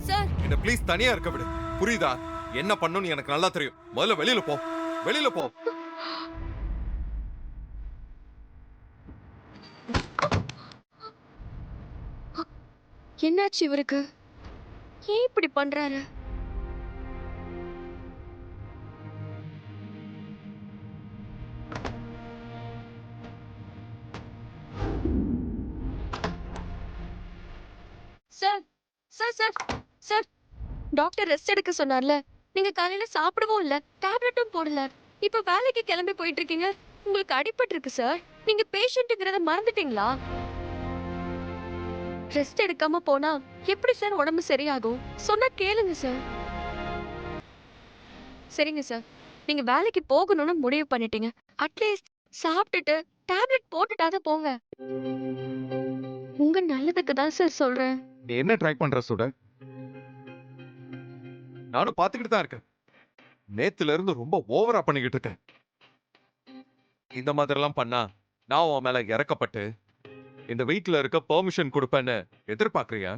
Sir என்ன please தனியா இருக்க விடு. புரியுதா? என்ன பண்ணணும்னு எனக்கு நல்லா தெரியும். முதல்ல வெளியில போ, வெளியில போ. என்னாச்சு இவருக்கு? ஏன் இப்படி பண்றாரு? Sir sir sir sir doctor rest எடுக்க சொன்னார்ல. நீங்க காலையில சாப்பிடவும் இல்ல, டேப்லெட்டும் போடல. இப்ப வேலைக்கு கிளம்பி போயிட்டு இருக்கீங்க. உங்களுக்கு அடிபட்டு இருக்கு சார். நீங்க பேஷண்ட்ங்கறத மறந்துட்டீங்களா? ரெஸ்ட் எடுக்காம போனா எப்படி சார் உடம்பு சரியாகும்? சொன்னா கேளுங்க சார். சரிங்க சார், நீங்க வேலைக்கு போகணும்னு முடிவு பண்ணிட்டீங்க. அட்லீஸ்ட் சாப்பிட்டுட்டு டேப்லெட் போட்டுட்டாவது போங்க. உங்க நல்லதுக்கு தான் சார் சொல்றேன். நீ என்ன ட்ரை பண்ற சுட? நானும் பாத்துக்கிட்டு தான் இருக்கேன். நேத்துல இருந்து ரொம்ப ஓவரா பண்ணிக்கிட்டு இருக்கேன். இந்த மாதிரிலாம் பண்ணா நான் உன் மேல இறக்கப்பட்டு இந்த வீட்ல இருக்க பெர்மிஷன் கொடுப்பேன்னு எதிர்பார்க்கறியா?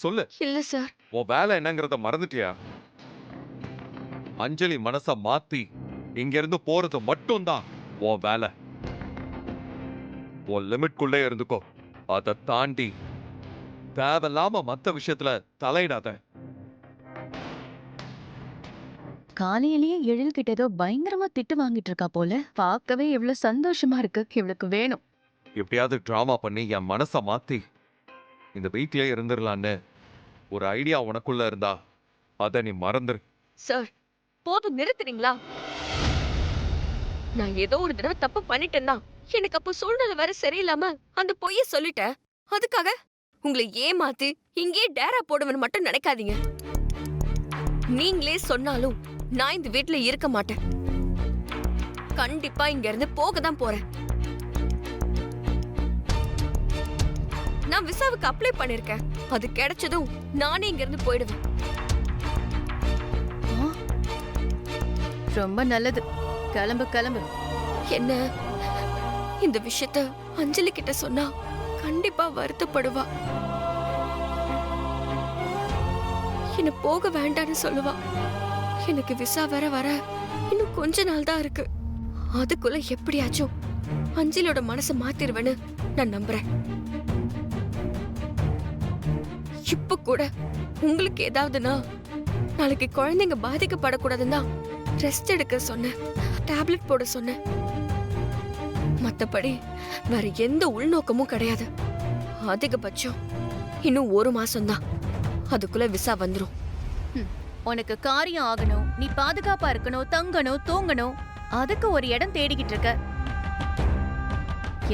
சொல்லு. இல்ல சார். உன் வேலை என்னங்கறத மறந்துட்டியா? அஞ்சலி மனச மாத்தி இங்க இருந்து போறது மட்டும்தான் உன் வேலை. உன் லிமிட்குள்ளே இருந்துக்கோ. அதை தாண்டி தேவையில்லாம மத்த விஷயத்துல தலையிடாத. காலையிலேயே எழில்கிட்ட ஏதோ பயங்கரமா திட்டு வாங்கிட்டு இருக்கா போல. பார்க்கவே எவ்வளவு சந்தோஷமா இருக்கு. இவளுக்கு வேணும். எப்படியாவது டிராமா பண்ணி என் மனச மாத்தி இந்த வீட்லயே இருந்துடலான்னு ஒரு ஐடியா உனக்குள்ள இருந்தா அதை நீ மறந்துரு. சார் போதும், நிறுத்துறீங்களா? நான் ஏதோ ஒரு தடவை தப்பு பண்ணிட்டேன்னா எனக்கு அப்போ சூழ்நிலை வேற சரியில்லாம அந்த பொய்ய சொல்லிட்டேன். அதுக்காக உங்களை ஏமாத்தி இங்கே டேரா போடுவேன்னு மட்டும் நினைக்காதீங்க. நீங்களே சொன்னாலும் நான் இந்த வீட்ல இருக்க மாட்டேன். கண்டிப்பா இங்க இருந்து போக தான் போறேன். நான் விசாவுக்கு அப்ளை பண்ணிருக்கேன். அது கிடைச்சதும் நானே இங்க இருந்து போயிடுவேன். ரொம்ப நல்லது. கிளம்பு கிளம்பு. என்ன இந்த விஷயத்த அஞ்சலி கிட்ட சொன்னா கண்டிப்பா வருத்தப்படுவா. என்ன போக வேண்டான்னு சொல்லுவா. எனக்கு விசா வர இன்னும் கொஞ்ச நாள் தான் இருக்கு. அதுக்குள்ள எப்படியாச்சும் அஞ்சலியோட மனசை மாத்திருவேன்னு நான் நம்புறேன். இப்ப கூட உங்களுக்கு ஏதாவதுன்னா நாளைக்கு குழந்தைங்க பாதிக்கப்படக்கூடாதுன்னா ரெஸ்ட் எடுக்க சொன்னேன், டேப்லெட் போட சொன்னேன். மத்தபடி வேற எந்த உள்நோக்கமும் கிடையாது. அதிகபட்சம் இன்னும் 1 மாசம் தான். அதுக்குள்ள விசா வந்துரும். உனக்கு காரியம் ஆகணும், நீ பாதுகாப்பா இருக்கணும், தங்கணும், தூங்கணும். அதுக்கு ஒரு இடம் தேடிக்கிட்டு இருக்க.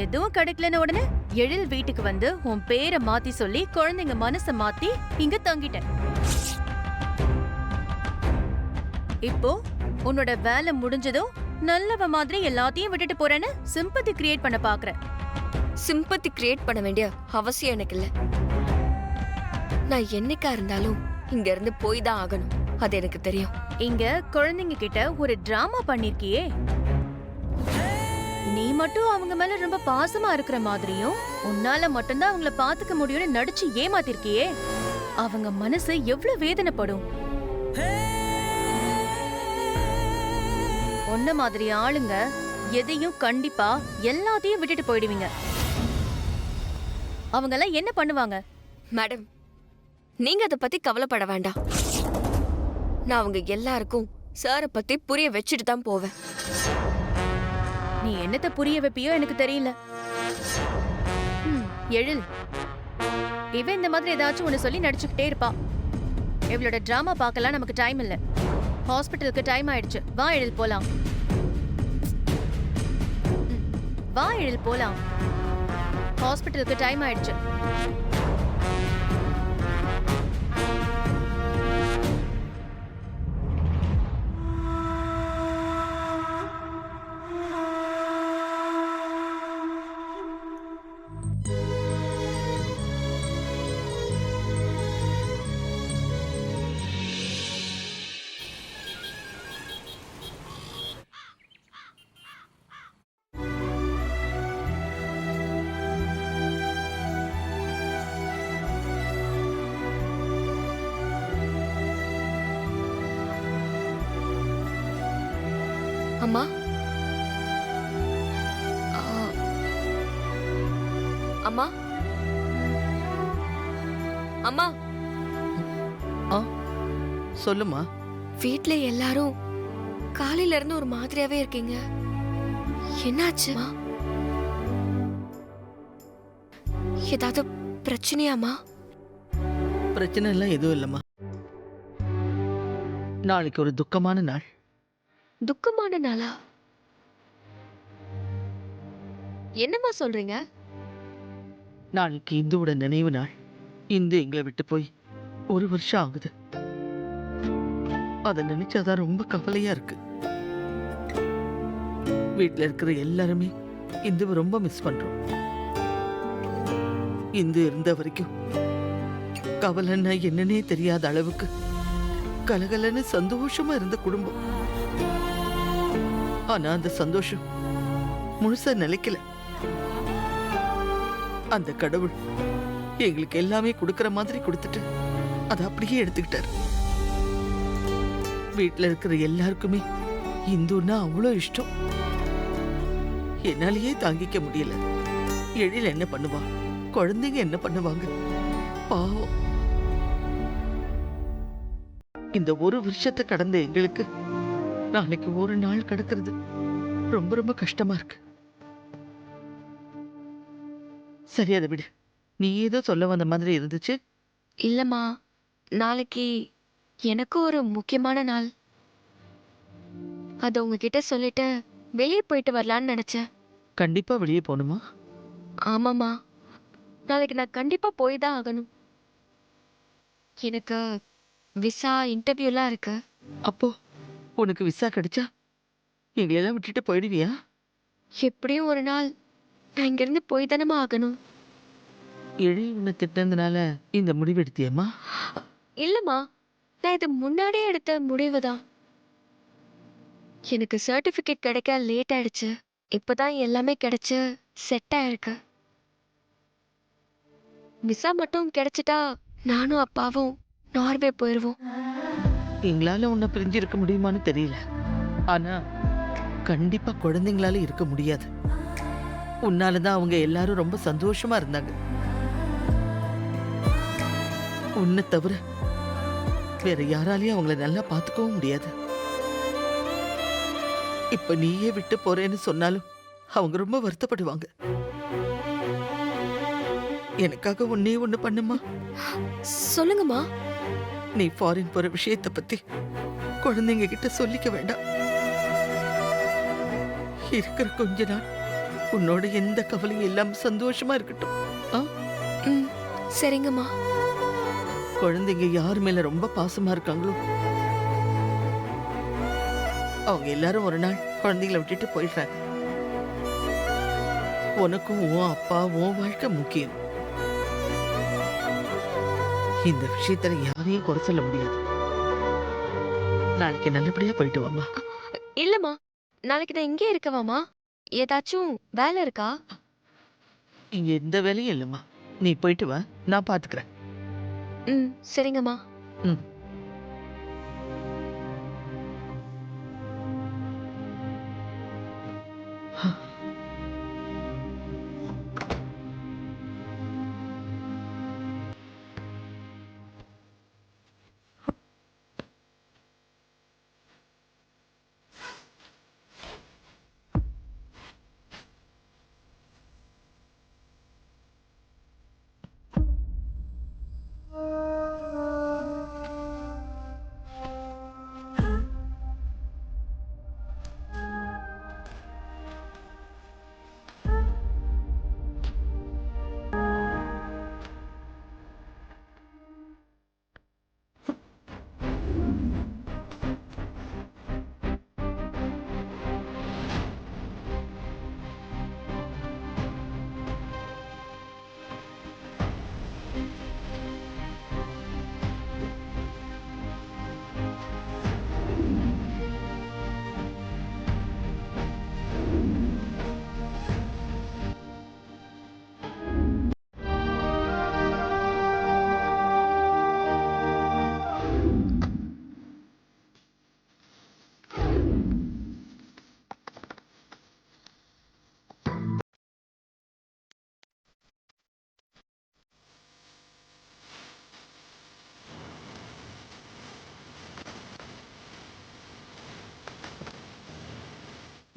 எதுவும் கிடைக்கலன்னு உடனே எழில் வீட்டுக்கு வந்து உன் பேரை மாத்தி சொல்லி குழந்தைங்க மனச மாத்தி இங்க தங்கிட்ட. இப்போ உன்னோட வேலை முடிஞ்சதும் நல்லவ மாதிரி எல்லாத்தையும் விட்டுட்டு போறேன்னு சிம்பத்தி கிரியேட் பண்ண பாக்குற. சிம்பத்தி கிரியேட் பண்ண வேண்டிய அவசியம் எனக்கு இல்ல. நான் என்னைக்கா இருந்தாலும் இங்க இருந்து போய் தான் ஆகணும். அது எனக்கு தெரியும். இங்க குழந்தைங்க கிட்ட ஒரு டிராமா பண்ணிருக்கியே. நீ மட்டும் அவங்க மேல ரொம்ப பாசமா இருக்கிற மாதிரியும் உன்னால மட்டும்தான் அவங்கள பாத்துக்க முடியும்னு நடிச்சு ஏமாத்திருக்கியே. அவங்க மனசு எவ்வளவு வேதனைப்படும். ஒன்ன மாதிரி ஆளுங்க எதையும் கண்டிப்பா எல்லாத்தையும் விட்டுட்டு போயிடுவீங்க. அவங்க எல்லாம் என்ன பண்ணுவாங்க? மேடம், நீங்க அத பத்தி கவலைப்பட வேண்டாம். நான் அவங்க எல்லாருக்கும் சார பத்தி புரிய வச்சுட்டு தான் போவேன். நீ என்னத்த புரிய வைப்பியோ எனக்கு தெரியல. எழில், இவ இந்த மாதிரி ஏதாச்சும் ஒண்ணு சொல்லி நடிச்சுக்கிட்டே இருப்பா. இவளோட டிராமா பார்க்கலாம் நமக்கு டைம் இல்ல. ஹாஸ்பிட்டலுக்கு டைம் ஆயிடுச்சு. வா எழில் போலாம். வா எழில் போலாம். ஹாஸ்பிட்டலுக்கு டைம் ஆயிடுச்சு. அம்மா ஆ, அம்மா அம்மா சொல்லுமா. வீட்ல எல்லாரும் காலையில இருந்து ஒரு மாதிரியாவே இருக்கீங்க. என்னாச்சு? ஏதாவது பிரச்சனையாமா? பிரச்சனை எல்லாம் எதுவும் இல்லம்மா. நாளைக்கு ஒரு துக்கமான நாள். துக்கமான நாளா? என்னம்மா சொல்றீங்க? நாளைக்கு இந்துவோட நினைவு நாள். இந்து எங்களை விட்டு போய் 1 வருஷம் ஆகுது. அதை நினைச்சாதான் ரொம்ப கவலையா இருக்கு. வீட்டுல இருக்கிற எல்லாருமே இந்துவை ரொம்ப மிஸ் பண்றோம். இந்து இருந்த வரைக்கும் கவலைன்னா என்னன்னே தெரியாத அளவுக்கு கலகலன்னு சந்தோஷமா இருந்த குடும்பம். ஆனா அந்த சந்தோஷம் முழுசா நிலைக்கல. அந்த கடவுள் எங்களுக்கு எல்லாமே கொடுக்கற மாதிரி கொடுத்துட்டு அதை அப்படியே எடுத்துக்கிட்டாரு. வீட்டுல இருக்கிற எல்லாருக்குமே இந்துன்னா அவ்வளோ இஷ்டம். என்னாலேயே தாங்கிக்க முடியல. எழில் என்ன பண்ணுவா, குழந்தைங்க என்ன பண்ணுவாங்க, பாவம். இந்த 1 வருஷத்தை கடந்த எங்களுக்கு நாளைக்கு ஒரு நாள் கிடக்கிறது ரொம்ப ரொம்ப கஷ்டமா இருக்கு. சரி, அதை விடு. நீ ஏதோ சொல்ல வந்த மாதிரி இருந்துச்சு. இல்லம்மா, நாளைக்கு எனக்கு ஒரு முக்கியமான நாள். அது உங்ககிட்ட சொல்லிட்டு வெளியே போயிட்டு வரலான்னு நினைச்சேன். கண்டிப்பா வெளியே போகணுமா? ஆமாம்மா, நாளைக்கு நான் கண்டிப்பா போய் தான் ஆகணும். எனக்கு விசா இன்டர்வியூலாம் இருக்கு. அப்போ உனக்கு விசா கிடைச்சா எங்களையெல்லாம் விட்டுட்டு போயிடுவியா? எப்படியும் ஒரு நாள் நான் இங்கிருந்து போய் தானம்மா ஆகணும். எழில் உன்னை திட்டினதுனால இந்த முடிவு எடுத்தியம்மா? இல்லம்மா, நான் இது முன்னாடியே எடுத்த முடிவு தான். எனக்கு சர்டிஃபிகேட் கிடைக்க லேட் ஆயிடுச்சு. இப்பதான் எல்லாமே கிடைச்சு செட் ஆயிருக்கு. விசா மட்டும் கிடைச்சிட்டா நானும் அப்பாவும் நார்வே போயிடுவோம். எங்களால உன்னை பிரிஞ்சு இருக்க முடியுமான்னு தெரியல. ஆனா கண்டிப்பா குழந்தைங்களால இருக்க முடியாது. உன்னாலதான் அவங்க எல்லாரும் ரொம்ப சந்தோஷமா இருந்தாங்க. உன்னை தவிர வேற யாராலையும் அவங்கள நல்லா பாத்துக்கவும் முடியாது. இப்ப நீயே விட்டு போறேன்னு சொன்னாலும் அவங்க ரொம்ப வருத்தப்படுவாங்க. எனக்காக ஒன்னே ஒண்ணு பண்ணுமா. சொல்லுங்கம்மா. நீ ஃபாரின் போற விஷயத்தை பத்தி குழந்தைங்க கிட்ட சொல்லிக்க வேண்டாம். இருக்கிற கொஞ்ச நாள் உன்னோட எந்த கவலையும் இல்லாம சந்தோஷமா இருக்கட்டும். ம், சரிங்கம்மா. குழந்தைங்க யார் மேல ரொம்ப பாசமா இருக்காங்களோ அவங்க எல்லாரும் ஒரு நாள் குழந்தைகளை விட்டுட்டு போயிடுறாங்க. உனக்கும் உன் அப்பா உன் வாழ்க்கை முக்கியம். இந்த விஷயத்துல யாரையும் குறை சொல்ல முடியாது. நாளைக்கு நல்லபடியா போயிட்டு வாமா. இல்லம்மா, நாளைக்கு நான் இங்கே இருக்கவாம்மா? ஏதாச்சும் வேலை இருக்கா? இங்க எந்த வேலையும் இல்லைம்மா. நீ போயிட்டு வா, நான் பாத்துக்கிறேன். ம், சரிங்கம்மா. ம்.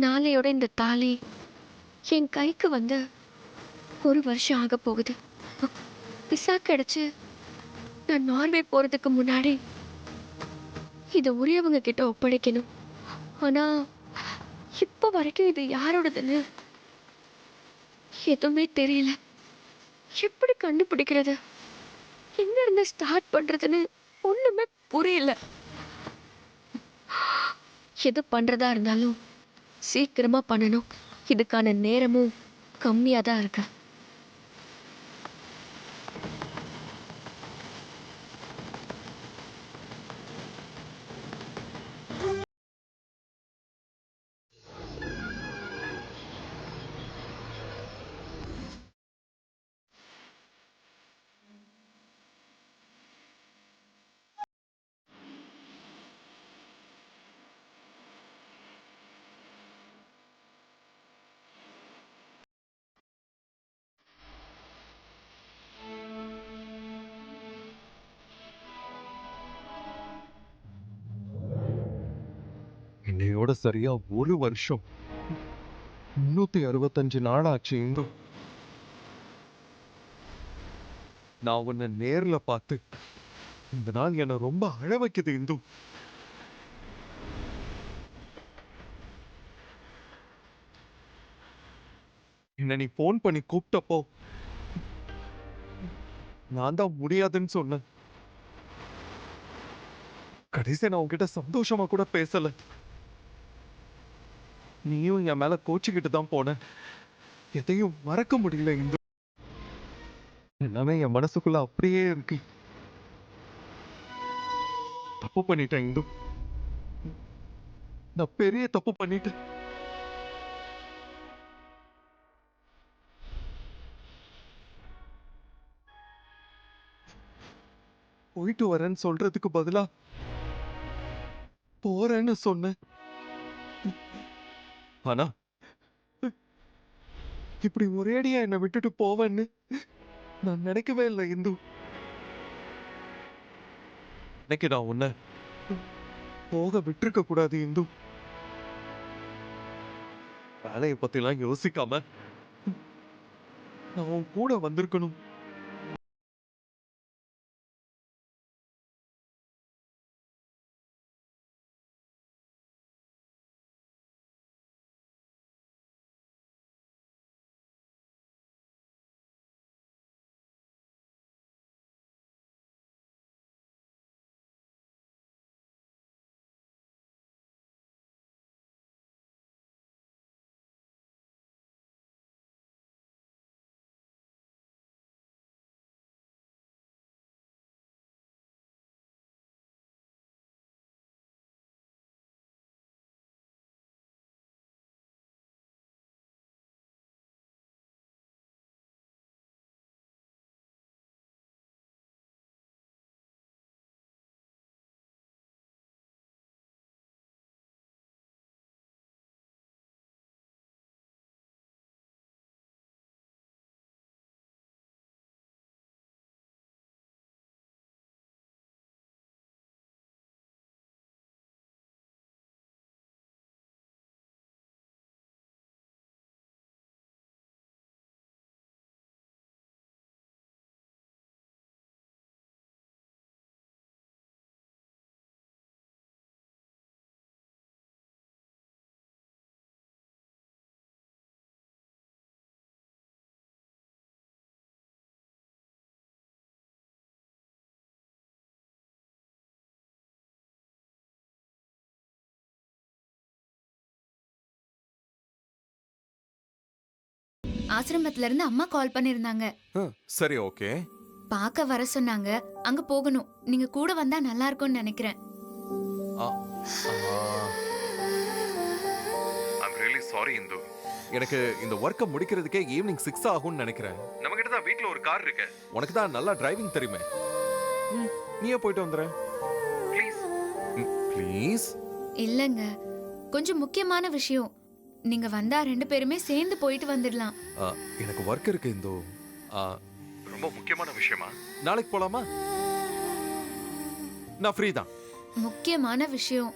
நாளையோட இந்த தாலி என் கைக்கு வந்து 1 வருஷம் ஆக போகுது. விசா கிடைச்சு நான் நார்வே போறதுக்கு முன்னாடி இதை உரியவங்க கிட்ட ஒப்படைக்கணும். ஆனா இப்போ வரைக்கும் இது யாரோடதுன்னு எதுவுமே தெரியல. எப்படி கண்டுபிடிக்கிறது, எங்க இருந்து ஸ்டார்ட் பண்றதுன்னு ஒண்ணுமே புரியல. எது பண்றதா இருந்தாலும் சீக்கிரமா பண்ணணும். இதுக்கான நேரமும் கம்மியா தான் இருக்கு. இன்னையோட சரியா 1 வருஷம் 365 நாள் ஆச்சு இந்து. நான் உன்னை நேர்ல பார்த்து இந்த நாள் என்ன ரொம்ப அழ வைக்குது இந்து. என்ன நீ போன் பண்ணி கூப்பிட்டப்போ நான் தான் முடியாதுன்னு சொன்னேன். கடைசியா நான் உன்கிட்ட சந்தோஷமா கூட பேசல. நீயும் என் மேல கோச்சிக்கிட்டு தான் போன. எதையும் மறக்க முடியல இந்து. எல்லாமே என் மனசுக்குள்ள அப்படியே இருக்கு. தப்பு பண்ணிட்டேன் இந்து. நான் பெரிய தப்பு பண்ணிட்டேன். போயிட்டு வரேன்னு சொல்றதுக்கு பதிலா போறேன்னு சொன்னேன். ஆனா இப்படி ஒரேடியா என்னை விட்டுட்டு போவேன்னு நான் நினைக்கவே இல்லை இந்து. இன்னைக்கு நான் உன்னை போக விட்டுருக்க கூடாது இந்து. வேலையை பத்திலாம் யோசிக்காம நான் உன் கூட வந்திருக்கணும். ஆசிரமத்துல இருந்து அம்மா கால் பண்ணிருந்தாங்க. சரி, ஓகே. பார்க்க வர சொன்னாங்க. அங்க போகணும். நீங்க கூட வந்தா நல்லா இருக்கும்னு நினைக்கிறேன். I'm really sorry Hindu. எனக்கு இந்த ஒர்க்கை முடிக்கிறதுக்கே ஈவினிங் 6 ஆகும்னு நினைக்கிறேன். நம்ம கிட்ட தான் வீட்ல ஒரு கார் இருக்கு. உனக்கு தான் நல்லா டிரைவிங் தெரியுமே. நீயே போயிட்டு வந்துற. ப்ளீஸ். ப்ளீஸ். இல்லங்க, கொஞ்சம் முக்கியமான விஷயம். நீங்க வந்தா 2 பேருமே சேர்ந்து போயிட்டு வந்துடலாம். எனக்கு ஒர்க் இருக்கு இந்து. ரொம்ப முக்கியமான விஷயமா? நாளைக்கு போலாமா? நான் ஃப்ரீ தான். முக்கியமான விஷயம்.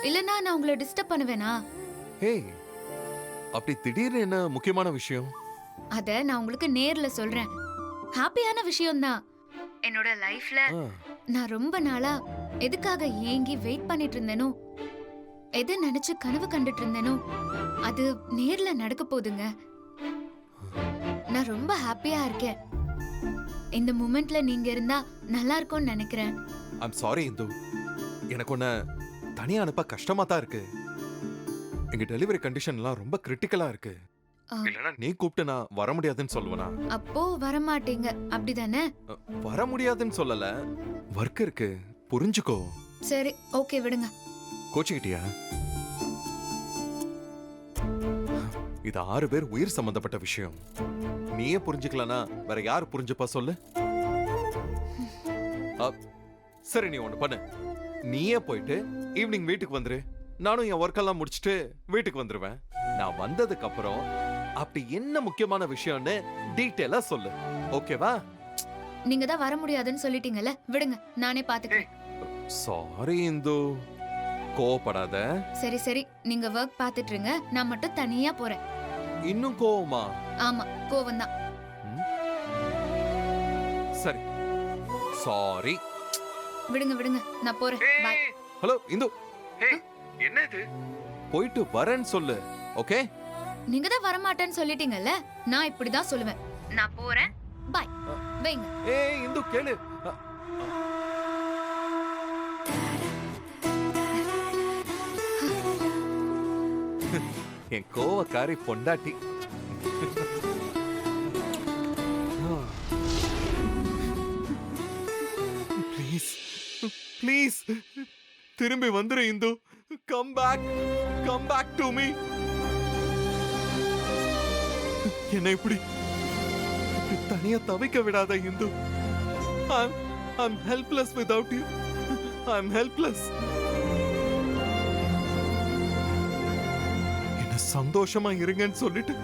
இல்லனா நான் உங்களை டிஸ்டர்ப் பண்ணுவேனா? ஏய், அப்படி திடீர்னு என்ன முக்கியமான விஷயம்? அத நான் உங்களுக்கு நேர்ல சொல்றேன். ஹாப்பியான விஷயம்தான். என்னோட லைஃப்ல ஆ, நான் ரொம்ப நாளா எதுக்காக ஏங்கி வெயிட் பண்ணிட்டு இருந்தேனோ, எதை நினைச்சு கனவு கண்டுட்டு இருந்தேனோ அது நேர்ல நடக்க போகுதுங்க. நான் ரொம்ப ஹாப்பியா இருக்கேன். இந்த மூமெண்ட்ல நீங்க இருந்தா நல்லா இருக்கும்னு நினைக்கிறேன். I'm sorry Hindu. எனக்கு உன்னை தனியா அனுப்ப கஷ்டமா தான் இருக்கு. எங்க டெலிவரி கண்டிஷன்லாம் ரொம்ப கிரிட்டிக்கலா இருக்கு. ஆ. இல்லனா நீ கூப்பிட்டு நான் வர முடியாதுன்னு சொல்லுவனா? அப்போ வரமாட்டீங்க அப்படிதானே? வர முடியாதுன்னு சொல்லல. ஒர்க் இருக்கு. புரிஞ்சுக்கோ. சரி, ஓகே, விடுங்க. கோச்சிக்கிட்டியா? இது 6 பேர் உயிர் சம்பந்தப்பட்ட விஷயம். நீயே புரிஞ்சுக்கலனா வேற யார் புரிஞ்சுப்பா சொல்லு? சரி, நீ ஒண்ணு பண்ணு. நீயே போயிட்டு ஈவினிங் வீட்டுக்கு வந்துரு. நானும் என் ஒர்க் எல்லாம் முடிச்சிட்டு வீட்டுக்கு வந்துருவேன். நான் வந்ததுக்கு அப்புறம் அப்படி என்ன முக்கியமான விஷயம்னு டீட்டெயிலா சொல்லு. ஓகேவா? நீங்க தான் வர முடியாதுன்னு சொல்லிட்டீங்கல்ல, விடுங்க, நானே பாத்துக்கிறேன். சாரி இந்து. கோவப்படாத. சரி சரி, நீங்க ஒர்க் பாத்துட்டு இருங்க, நான் மட்டும் தனியா போறேன். இன்னும் கோவமா? ஆமா, கோவம் தான். சரி, சாரி. விடுங்க விடுங்க, நான் போறேன். பாய். ஹலோ இந்து. என்ன இது? போயிட்டு வரேன்னு சொல்லு. ஓகே? நீங்க தான் வர மாட்டேன்னு சொல்லிட்டீங்கல்ல, நான் இப்படிதான் சொல்லுவேன். நான் போறேன். பாய். வைங்க. ஏய் இந்து, கேளு. என் கோவக்காரி பொண்டாட்டி. ப்ளீஸ் ப்ளீஸ் திரும்பி வந்துரு Indhu. Come back to me. என்னை இப்படி தனியா தவிக்க விடாத Hindu. I'm helpless without you. I'm helpless. என்ன சந்தோஷமா இருங்கன்னு சொல்லிட்டு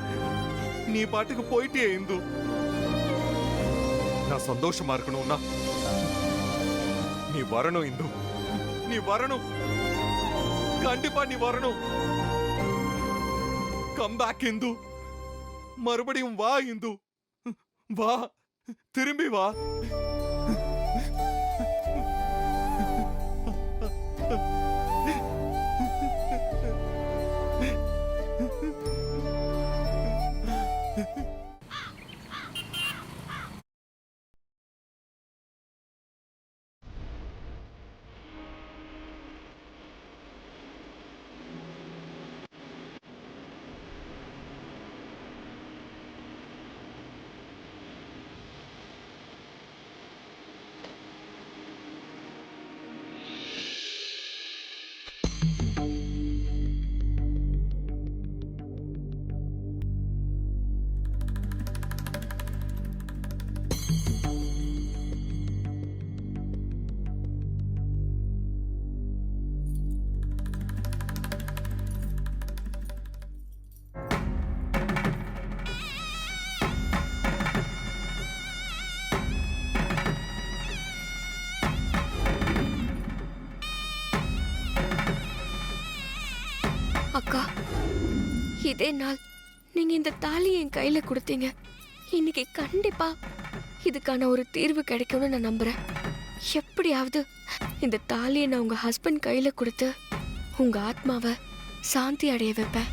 நீ பாட்டுக்கு போயிட்டியே இந்து. நான் சந்தோஷமா இருக்கணும்னா நீ வரணும் இந்து. நீ வரணும். கண்டிப்பா நீ வரணும். Come back Indhu. மறுபடியும் வா இந்து. வா, திரும்பி வா. அக்கா, இதே நாள் நீங்க இந்த தாலியை என் கையில கொடுத்தீங்க. இன்னைக்கு கண்டிப்பா இதுக்கான ஒரு தீர்வு கிடைக்கும்னு நான் நம்புறேன். எப்படியாவது இந்த தாலியை நான் உங்க ஹஸ்பண்ட் கையில கொடுத்து உங்க ஆத்மாவை சாந்தி அடைய வைப்பேன்.